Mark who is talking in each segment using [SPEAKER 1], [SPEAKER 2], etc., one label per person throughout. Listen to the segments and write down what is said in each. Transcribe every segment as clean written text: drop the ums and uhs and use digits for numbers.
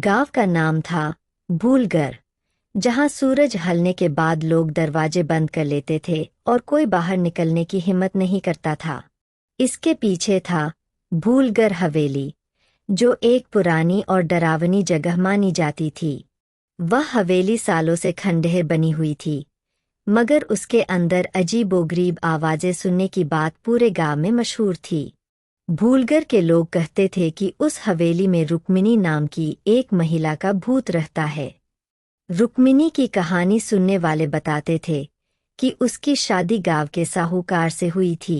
[SPEAKER 1] गांव का नाम था भूलगर, जहां सूरज ढलने के बाद लोग दरवाजे बंद कर लेते थे और कोई बाहर निकलने की हिम्मत नहीं करता था। इसके पीछे था भूलगर हवेली, जो एक पुरानी और डरावनी जगह मानी जाती थी। वह हवेली सालों से खंडहर बनी हुई थी, मगर उसके अंदर अजीबोगरीब आवाजें सुनने की बात पूरे गांव में मशहूर थी। भूलगर के लोग कहते थे कि उस हवेली में रुक्मिणी नाम की एक महिला का भूत रहता है। रुक्मिणी की कहानी सुनने वाले बताते थे कि उसकी शादी गांव के साहूकार से हुई थी।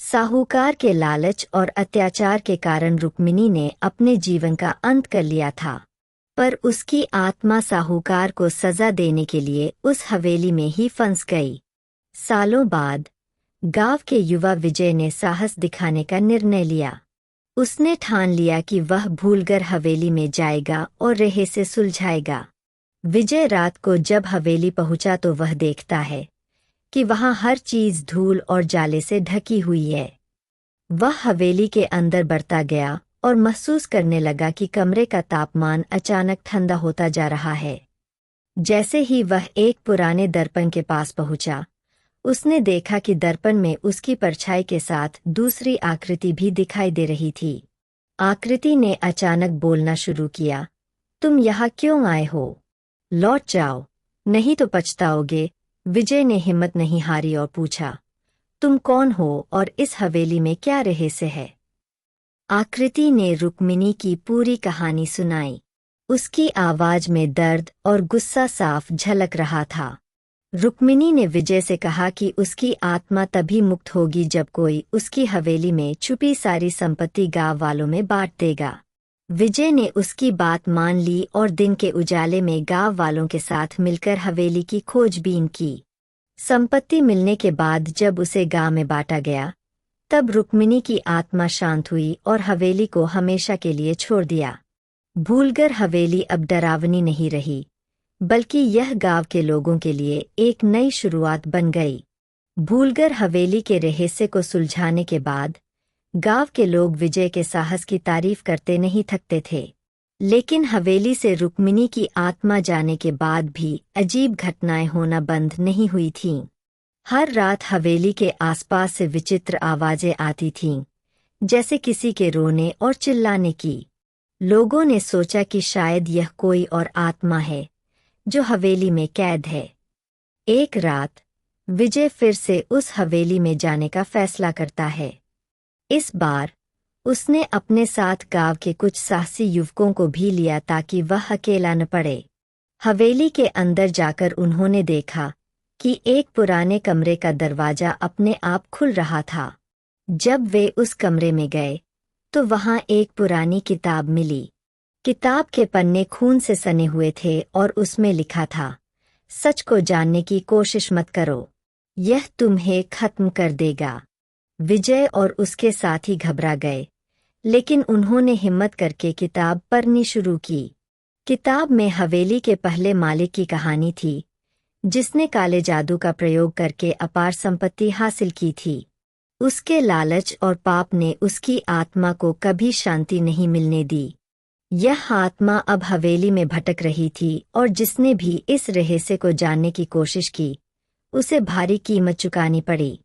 [SPEAKER 1] साहूकार के लालच और अत्याचार के कारण रुक्मिणी ने अपने जीवन का अंत कर लिया था, पर उसकी आत्मा साहूकार को सजा देने के लिए उस हवेली में ही फंस गई। सालों बाद गांव के युवा विजय ने साहस दिखाने का निर्णय लिया। उसने ठान लिया कि वह भूलगर हवेली में जाएगा और रहस्य सुलझाएगा। विजय रात को जब हवेली पहुंचा तो वह देखता है कि वहां हर चीज धूल और जाले से ढकी हुई है। वह हवेली के अंदर बढ़ता गया और महसूस करने लगा कि कमरे का तापमान अचानक ठंडा होता जा रहा है। जैसे ही वह एक पुराने दर्पण के पास पहुंचा, उसने देखा कि दर्पण में उसकी परछाई के साथ दूसरी आकृति भी दिखाई दे रही थी। आकृति ने अचानक बोलना शुरू किया, तुम यहाँ क्यों आए हो? लौट जाओ, नहीं तो पछताओगे। विजय ने हिम्मत नहीं हारी और पूछा, तुम कौन हो और इस हवेली में क्या रहस्य है? आकृति ने रुक्मिणी की पूरी कहानी सुनाई। उसकी आवाज में दर्द और गुस्सा साफ झलक रहा था। रुक्मिणी ने विजय से कहा कि उसकी आत्मा तभी मुक्त होगी जब कोई उसकी हवेली में छुपी सारी संपत्ति गांव वालों में बांट देगा। विजय ने उसकी बात मान ली और दिन के उजाले में गांव वालों के साथ मिलकर हवेली की खोजबीन की। संपत्ति मिलने के बाद जब उसे गांव में बांटा गया, तब रुक्मिणी की आत्मा शांत हुई और हवेली को हमेशा के लिए छोड़ दिया। भूलगर हवेली अब डरावनी नहीं रही, बल्कि यह गांव के लोगों के लिए एक नई शुरुआत बन गई। भूलगर हवेली के रहस्य को सुलझाने के बाद गांव के लोग विजय के साहस की तारीफ करते नहीं थकते थे। लेकिन हवेली से रुक्मिणी की आत्मा जाने के बाद भी अजीब घटनाएं होना बंद नहीं हुई थीं। हर रात हवेली के आसपास से विचित्र आवाजें आती थीं, जैसे किसी के रोने और चिल्लाने की। लोगों ने सोचा कि शायद यह कोई और आत्मा है जो हवेली में कैद है। एक रात विजय फिर से उस हवेली में जाने का फैसला करता है। इस बार उसने अपने साथ गांव के कुछ साहसी युवकों को भी लिया ताकि वह अकेला न पड़े। हवेली के अंदर जाकर उन्होंने देखा कि एक पुराने कमरे का दरवाजा अपने आप खुल रहा था। जब वे उस कमरे में गए तो वहां एक पुरानी किताब मिली। किताब के पन्ने खून से सने हुए थे और उसमें लिखा था, सच को जानने की कोशिश मत करो, यह तुम्हें खत्म कर देगा। विजय और उसके साथी घबरा गए, लेकिन उन्होंने हिम्मत करके किताब पढ़नी शुरू की। किताब में हवेली के पहले मालिक की कहानी थी, जिसने काले जादू का प्रयोग करके अपार संपत्ति हासिल की थी। उसके लालच और पाप ने उसकी आत्मा को कभी शांति नहीं मिलने दी। यह आत्मा अब हवेली में भटक रही थी और जिसने भी इस रहस्य को जानने की कोशिश की, उसे भारी कीमत चुकानी पड़ी।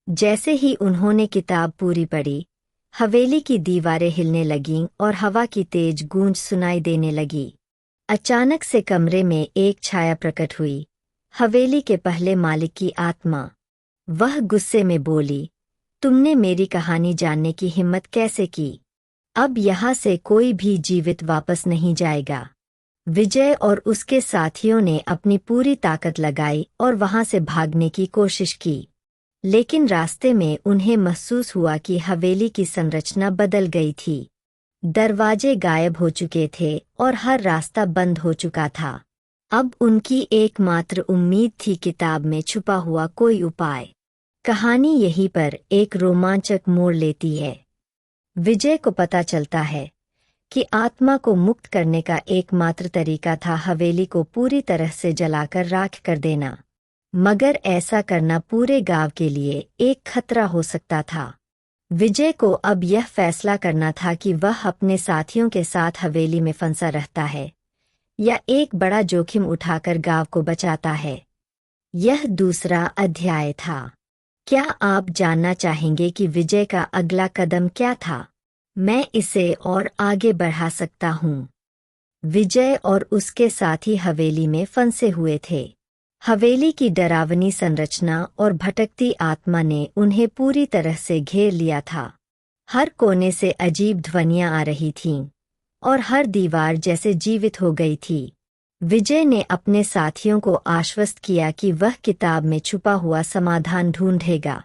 [SPEAKER 1] जैसे ही उन्होंने किताब पूरी पढ़ी, हवेली की दीवारें हिलने लगीं और हवा की तेज गूंज सुनाई देने लगी। अचानक से कमरे में एक छाया प्रकट हुई, हवेली के पहले मालिक की आत्मा। वह गुस्से में बोली, तुमने मेरी कहानी जानने की हिम्मत कैसे की? अब यहाँ से कोई भी जीवित वापस नहीं जाएगा। विजय और उसके साथियों ने अपनी पूरी ताकत लगाई और वहां से भागने की कोशिश की, लेकिन रास्ते में उन्हें महसूस हुआ कि हवेली की संरचना बदल गई थी। दरवाजे गायब हो चुके थे और हर रास्ता बंद हो चुका था। अब उनकी एकमात्र उम्मीद थी किताब में छुपा हुआ कोई उपाय। कहानी यहीं पर एक रोमांचक मोड़ लेती है। विजय को पता चलता है कि आत्मा को मुक्त करने का एकमात्र तरीका था हवेली को पूरी तरह से जलाकर राख कर देना, मगर ऐसा करना पूरे गांव के लिए एक खतरा हो सकता था। विजय को अब यह फैसला करना था कि वह अपने साथियों के साथ हवेली में फंसा रहता है या एक बड़ा जोखिम उठाकर गांव को बचाता है। यह दूसरा अध्याय था। क्या आप जानना चाहेंगे कि विजय का अगला कदम क्या था? मैं इसे और आगे बढ़ा सकता हूँ। विजय और उसके साथी हवेली में फंसे हुए थे। हवेली की डरावनी संरचना और भटकती आत्मा ने उन्हें पूरी तरह से घेर लिया था। हर कोने से अजीब ध्वनियां आ रही थीं और हर दीवार जैसे जीवित हो गई थी। विजय ने अपने साथियों को आश्वस्त किया कि वह किताब में छुपा हुआ समाधान ढूंढेगा।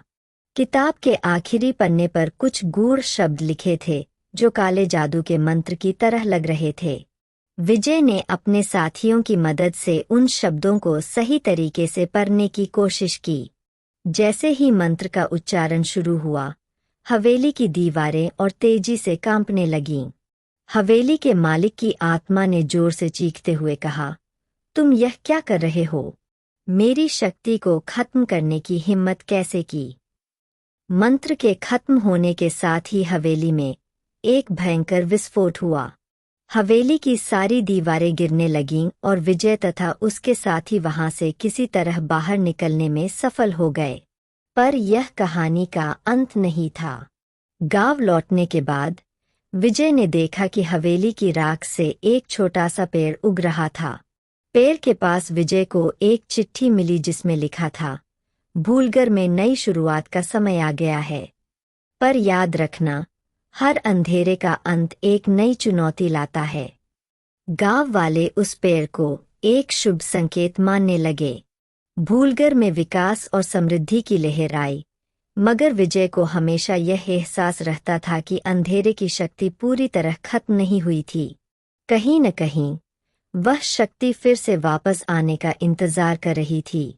[SPEAKER 1] किताब के आखिरी पन्ने पर कुछ गूढ़ शब्द लिखे थे जो काले जादू के मंत्र की तरह लग रहे थे। विजय ने अपने साथियों की मदद से उन शब्दों को सही तरीके से पढ़ने की कोशिश की। जैसे ही मंत्र का उच्चारण शुरू हुआ, हवेली की दीवारें और तेजी से कांपने लगीं। हवेली के मालिक की आत्मा ने जोर से चीखते हुए कहा, तुम यह क्या कर रहे हो? मेरी शक्ति को खत्म करने की हिम्मत कैसे की? मंत्र के खत्म होने के साथ ही हवेली में एक भयंकर विस्फोट हुआ। हवेली की सारी दीवारें गिरने लगीं और विजय तथा उसके साथी वहां से किसी तरह बाहर निकलने में सफल हो गए। पर यह कहानी का अंत नहीं था। गांव लौटने के बाद विजय ने देखा कि हवेली की राख से एक छोटा सा पेड़ उग रहा था। पेड़ के पास विजय को एक चिट्ठी मिली जिसमें लिखा था, भूलगर में नई शुरुआत का समय आ गया है। पर याद रखना, हर अंधेरे का अंत एक नई चुनौती लाता है। गांव वाले उस पेड़ को एक शुभ संकेत मानने लगे। भूलगर में विकास और समृद्धि की लहर आई, मगर विजय को हमेशा यह एहसास रहता था कि अंधेरे की शक्ति पूरी तरह खत्म नहीं हुई थी। कहीं न कहीं वह शक्ति फिर से वापस आने का इंतजार कर रही थी।